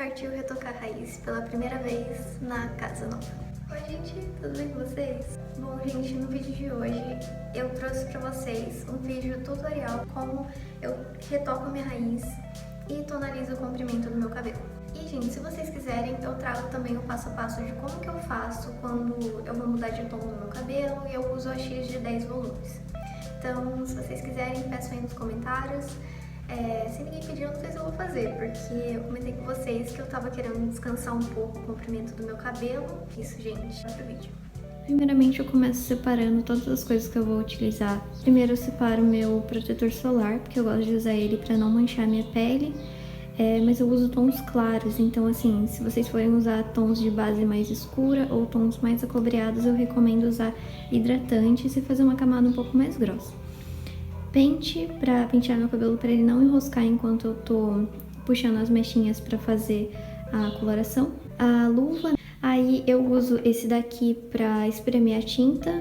partiu retocar a raiz pela primeira vez na casa nova. Oi gente, tudo bem com vocês? Bom gente, no vídeo de hoje eu trouxe pra vocês um vídeo tutorial como eu retoco a minha raiz e tonalizo o comprimento do meu cabelo. E gente, se vocês quiserem, eu trago também o passo a passo de como que eu faço quando eu vou mudar de tom no meu cabelo e eu uso a X de 10 volumes. Então, se vocês quiserem, peçam aí nos comentários. Se ninguém pedir, eu não sei se eu vou fazer, porque eu comentei com vocês que eu tava querendo descansar um pouco o comprimento do meu cabelo. Isso, gente, vai pro vídeo. Primeiramente, eu começo separando todas as coisas que eu vou utilizar. Primeiro, eu separo o meu protetor solar, porque eu gosto de usar ele pra não manchar a minha pele. Mas eu uso tons claros, então assim, se vocês forem usar tons de base mais escura ou tons mais acobreados, eu recomendo usar hidratantes e fazer uma camada um pouco mais grossa. Pente pra pentear meu cabelo para ele não enroscar enquanto eu tô puxando as mechinhas pra fazer a coloração. A luva, aí eu uso esse daqui pra espremer a tinta.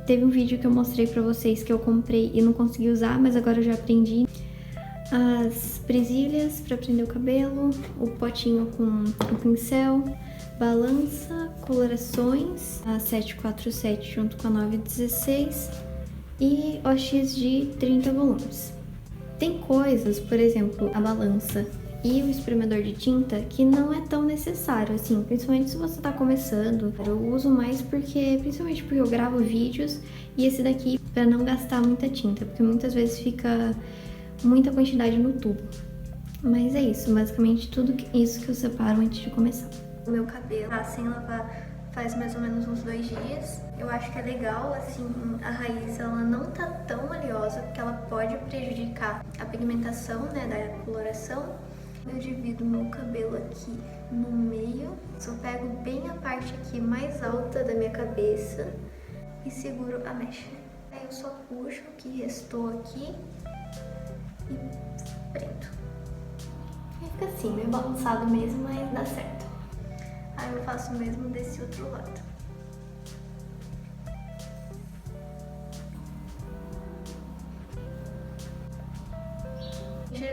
Teve um vídeo que eu mostrei pra vocês que eu comprei e não consegui usar, mas agora eu já aprendi. As presilhas para prender o cabelo, o potinho com o pincel, balança, colorações, a 747 junto com a 916 e OX de 30 volumes. Tem coisas, por exemplo, a balança e o espremedor de tinta que não é tão necessário, assim, principalmente se você tá começando. Eu uso mais principalmente porque eu gravo vídeos e esse daqui para não gastar muita tinta, porque muitas vezes fica muita quantidade no tubo. Mas é isso, basicamente tudo isso que eu separo antes de começar. O meu cabelo tá sem lavar faz mais ou menos uns 2 dias. Eu acho que é legal, assim, a raiz ela não tá tão oleosa, porque ela pode prejudicar a pigmentação, né, da coloração. Eu divido meu cabelo aqui no meio, só pego bem a parte aqui mais alta da minha cabeça e seguro a mecha. Aí eu só puxo o que restou aqui e prendo. Aí fica assim, meio balançado mesmo, mas dá certo. Aí eu faço o mesmo desse outro lado.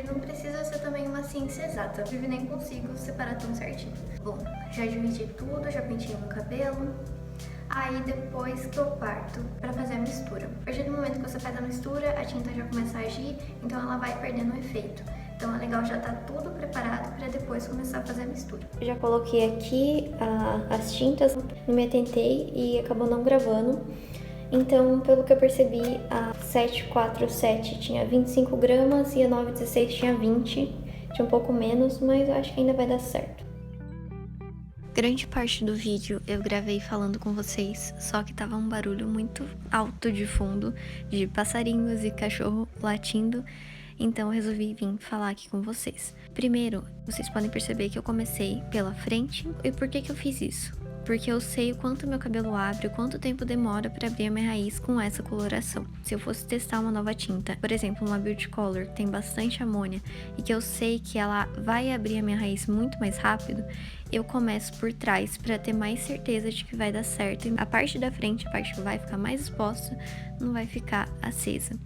Não precisa ser também uma ciência exata, eu nem consigo separar tão certinho. Bom, já dividi tudo, já penteei meu cabelo. Aí depois que eu parto pra fazer a mistura. A partir do momento que você faz a mistura, a tinta já começa a agir, então ela vai perdendo o efeito. Então é legal já tá tudo preparado pra depois começar a fazer a mistura. Eu já coloquei aqui as tintas, não me atentei e acabou não gravando. Então, pelo que eu percebi, a 747 tinha 25 gramas e a 916 tinha 20. Tinha um pouco menos, mas eu acho que ainda vai dar certo. Grande parte do vídeo eu gravei falando com vocês, só que tava um barulho muito alto de fundo, de passarinhos e cachorro latindo, então eu resolvi vir falar aqui com vocês. Primeiro, vocês podem perceber que eu comecei pela frente, e por que eu fiz isso? Porque eu sei o quanto meu cabelo abre, o quanto tempo demora para abrir a minha raiz com essa coloração. Se eu fosse testar uma nova tinta, por exemplo, uma Beauty Color que tem bastante amônia e que eu sei que ela vai abrir a minha raiz muito mais rápido, eu começo por trás para ter mais certeza de que vai dar certo. A parte da frente, a parte que vai ficar mais exposta, não vai ficar acesa.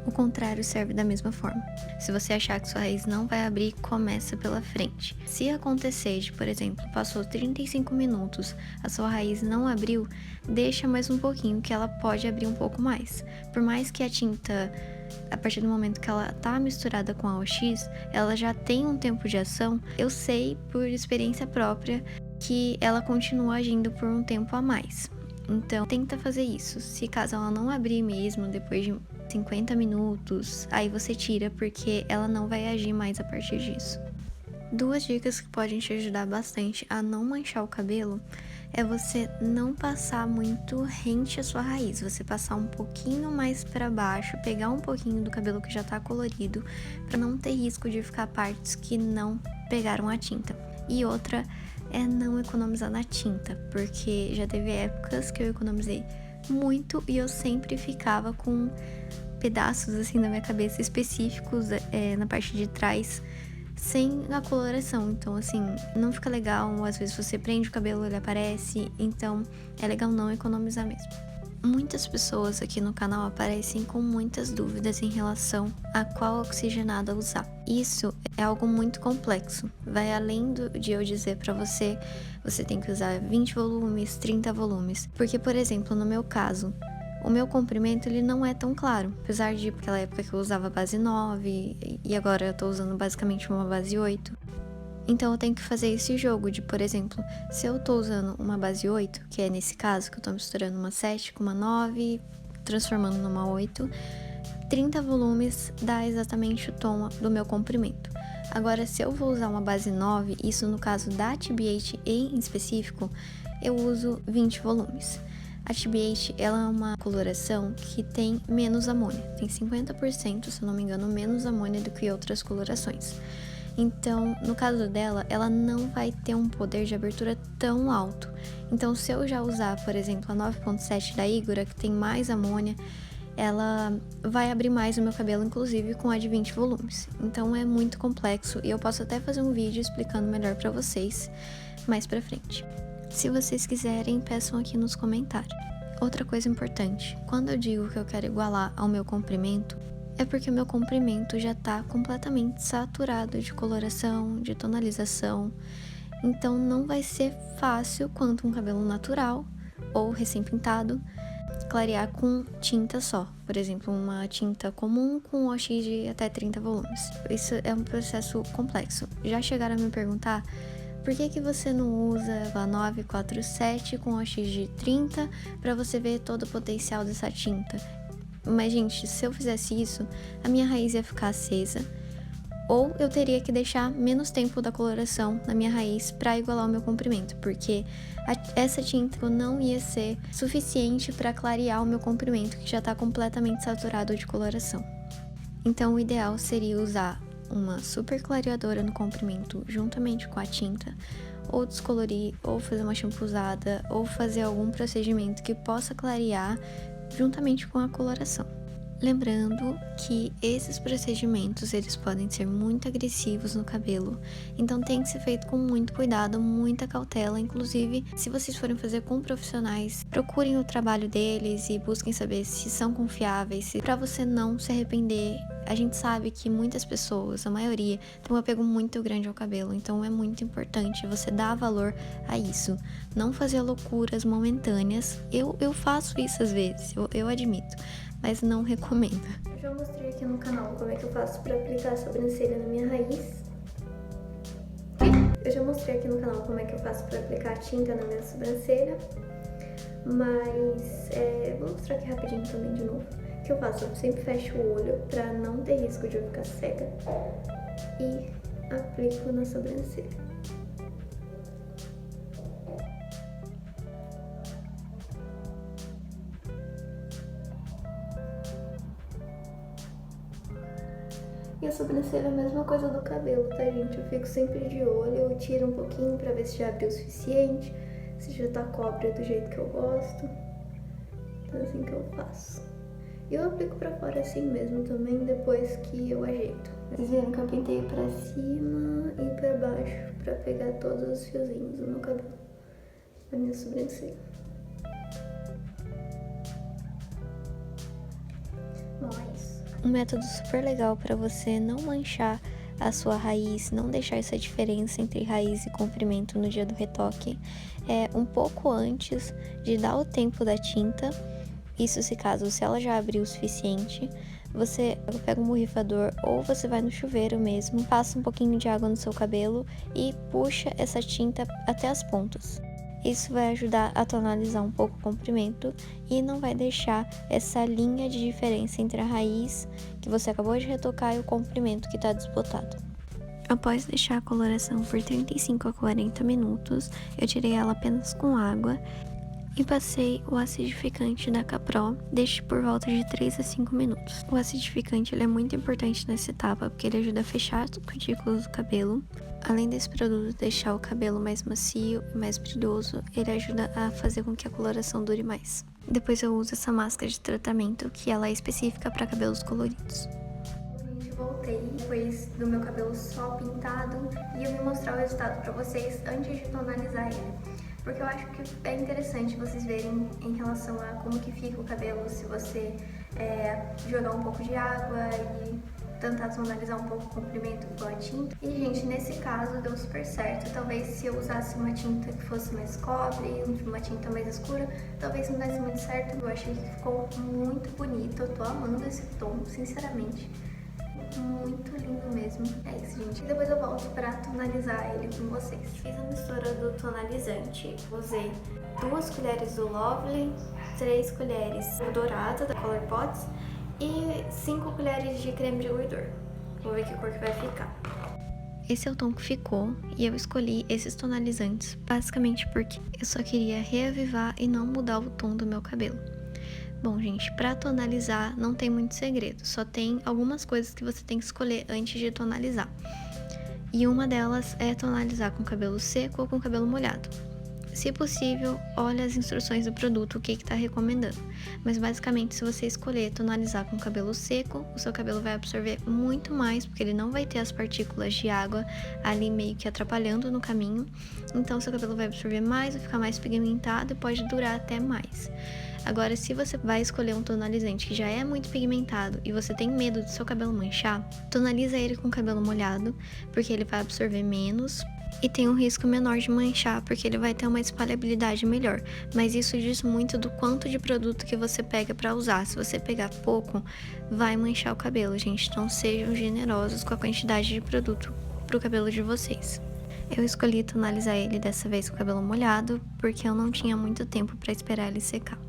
O contrário serve da mesma forma. Se você achar que sua raiz não vai abrir, começa pela frente. Se acontecer de, por exemplo, passou 35 minutos, a sua raiz não abriu, deixa mais um pouquinho que ela pode abrir um pouco mais. Por mais que a tinta, a partir do momento que ela tá misturada com a OX, ela já tem um tempo de ação, eu sei por experiência própria que ela continua agindo por um tempo a mais. Então, tenta fazer isso. Se caso ela não abrir mesmo, depois de 50 minutos, aí você tira, porque ela não vai agir mais a partir disso. 2 dicas que podem te ajudar bastante a não manchar o cabelo é você não passar muito rente a sua raiz, você passar um pouquinho mais para baixo, pegar um pouquinho do cabelo que já tá colorido, para não ter risco de ficar partes que não pegaram a tinta. E outra é não economizar na tinta, porque já teve épocas que eu economizei muito e eu sempre ficava com pedaços assim na minha cabeça específicos na parte de trás sem a coloração, então assim, não fica legal, às vezes você prende o cabelo, ele aparece, então é legal não economizar mesmo. Muitas pessoas aqui no canal aparecem com muitas dúvidas em relação a qual oxigenado usar. Isso é algo muito complexo, vai além de eu dizer pra você, você tem que usar 20 volumes, 30 volumes. Porque, por exemplo, no meu caso, o meu comprimento ele não é tão claro, apesar de naquela época que eu usava base 9 e agora eu tô usando basicamente uma base 8. Então eu tenho que fazer esse jogo de, por exemplo, se eu tô usando uma base 8, que é nesse caso que eu tô misturando uma 7 com uma 9, transformando numa 8, 30 volumes dá exatamente o tom do meu comprimento. Agora, se eu vou usar uma base 9, isso no caso da TB8 em específico, eu uso 20 volumes. A TB8, ela é uma coloração que tem menos amônia, tem 50%, se eu não me engano, menos amônia do que outras colorações. Então, no caso dela, ela não vai ter um poder de abertura tão alto. Então, se eu já usar, por exemplo, a 9.7 da Igora, que tem mais amônia, ela vai abrir mais o meu cabelo, inclusive com a de 20 volumes. Então, é muito complexo e eu posso até fazer um vídeo explicando melhor pra vocês mais pra frente. Se vocês quiserem, peçam aqui nos comentários. Outra coisa importante, quando eu digo que eu quero igualar ao meu comprimento, é porque o meu comprimento já tá completamente saturado de coloração, de tonalização, então não vai ser fácil quanto um cabelo natural ou recém-pintado clarear com tinta só, por exemplo, uma tinta comum com OX de até 30 volumes. Isso é um processo complexo. Já chegaram a me perguntar por que você não usa a 947 com OX de 30 para você ver todo o potencial dessa tinta? Mas, gente, se eu fizesse isso, a minha raiz ia ficar acesa, ou eu teria que deixar menos tempo da coloração na minha raiz para igualar o meu comprimento, porque essa tinta não ia ser suficiente para clarear o meu comprimento, que já está completamente saturado de coloração. Então, o ideal seria usar uma super clareadora no comprimento juntamente com a tinta, ou descolorir, ou fazer uma shampoozada, ou fazer algum procedimento que possa clarear juntamente com a coloração. Lembrando que esses procedimentos eles podem ser muito agressivos no cabelo, então tem que ser feito com muito cuidado, muita cautela. Inclusive, se vocês forem fazer com profissionais, procurem o trabalho deles e busquem saber se são confiáveis, para você não se arrepender. A gente sabe que muitas pessoas, a maioria, tem um apego muito grande ao cabelo, então é muito importante você dar valor a isso, não fazer loucuras momentâneas. Eu faço isso às vezes, eu admito, mas não recomendo. Eu já mostrei aqui no canal como é que eu faço para aplicar a sobrancelha na minha raiz. Eu já mostrei aqui no canal como é que eu faço para aplicar a tinta na minha sobrancelha, mas vou mostrar aqui rapidinho também de novo. O que eu faço? Eu sempre fecho o olho para não ter risco de eu ficar cega e aplico na sobrancelha. E a sobrancelha é a mesma coisa do cabelo, tá, gente? Eu fico sempre de olho, eu tiro um pouquinho pra ver se já abriu o suficiente, se já tá cobre do jeito que eu gosto. Então é assim que eu faço. E eu aplico pra fora assim mesmo também, depois que eu ajeito. Vocês viram que eu penteio pra cima e pra baixo, pra pegar todos os fiozinhos do meu cabelo, da minha sobrancelha. Bom, é isso. Um método super legal para você não manchar a sua raiz, não deixar essa diferença entre raiz e comprimento no dia do retoque, é um pouco antes de dar o tempo da tinta. Isso se ela já abriu o suficiente, você pega um borrifador ou você vai no chuveiro mesmo, passa um pouquinho de água no seu cabelo e puxa essa tinta até as pontas. Isso vai ajudar a tonalizar um pouco o comprimento e não vai deixar essa linha de diferença entre a raiz que você acabou de retocar e o comprimento que está desbotado. Após deixar a coloração por 35 a 40 minutos, eu tirei ela apenas com água e passei o acidificante da Capro, deixe por volta de 3 a 5 minutos. O acidificante ele é muito importante nessa etapa, porque ele ajuda a fechar as cutículas do cabelo. Além desse produto deixar o cabelo mais macio e mais brilhoso, ele ajuda a fazer com que a coloração dure mais. Depois eu uso essa máscara de tratamento, que ela é específica para cabelos coloridos. Gente, voltei depois do meu cabelo só pintado e eu vim mostrar o resultado para vocês antes de tonalizar ele. porque eu acho que é interessante vocês verem em relação a como que fica o cabelo se você jogar um pouco de água e tentar tonalizar um pouco o comprimento com a tinta. E, gente, nesse caso deu super certo. Talvez se eu usasse uma tinta que fosse mais cobre, uma tinta mais escura, talvez não desse muito certo. Eu achei que ficou muito bonito. Eu tô amando esse tom, sinceramente. Muito lindo mesmo. É isso, gente. E depois eu volto pra tonalizar ele com vocês. Fiz a mistura do tonalizante. Usei 2 colheres do Lovely, 3 colheres do dourado da Colourpots e 5 colheres de creme de gordura. Vou ver que cor que vai ficar. Esse é o tom que ficou e eu escolhi esses tonalizantes basicamente porque eu só queria reavivar e não mudar o tom do meu cabelo. Bom, gente, pra tonalizar não tem muito segredo, só tem algumas coisas que você tem que escolher antes de tonalizar. E uma delas é tonalizar com cabelo seco ou com cabelo molhado. Se possível, olhe as instruções do produto, o que está recomendando. Mas basicamente, se você escolher tonalizar com cabelo seco, o seu cabelo vai absorver muito mais, porque ele não vai ter as partículas de água ali meio que atrapalhando no caminho. Então, seu cabelo vai absorver mais, vai ficar mais pigmentado e pode durar até mais. Agora, se você vai escolher um tonalizante que já é muito pigmentado e você tem medo do seu cabelo manchar, tonaliza ele com cabelo molhado, porque ele vai absorver menos e tem um risco menor de manchar, porque ele vai ter uma espalhabilidade melhor. Mas isso diz muito do quanto de produto que você pega para usar. Se você pegar pouco, vai manchar o cabelo, gente. Então sejam generosos com a quantidade de produto pro cabelo de vocês. Eu escolhi tonalizar ele dessa vez com cabelo molhado, porque eu não tinha muito tempo para esperar ele secar.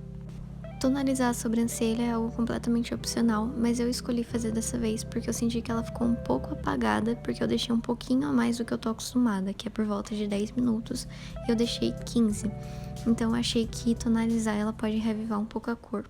Tonalizar a sobrancelha é algo completamente opcional, mas eu escolhi fazer dessa vez porque eu senti que ela ficou um pouco apagada, porque eu deixei um pouquinho a mais do que eu tô acostumada, que é por volta de 10 minutos, e eu deixei 15. Então eu achei que tonalizar ela pode reavivar um pouco a cor.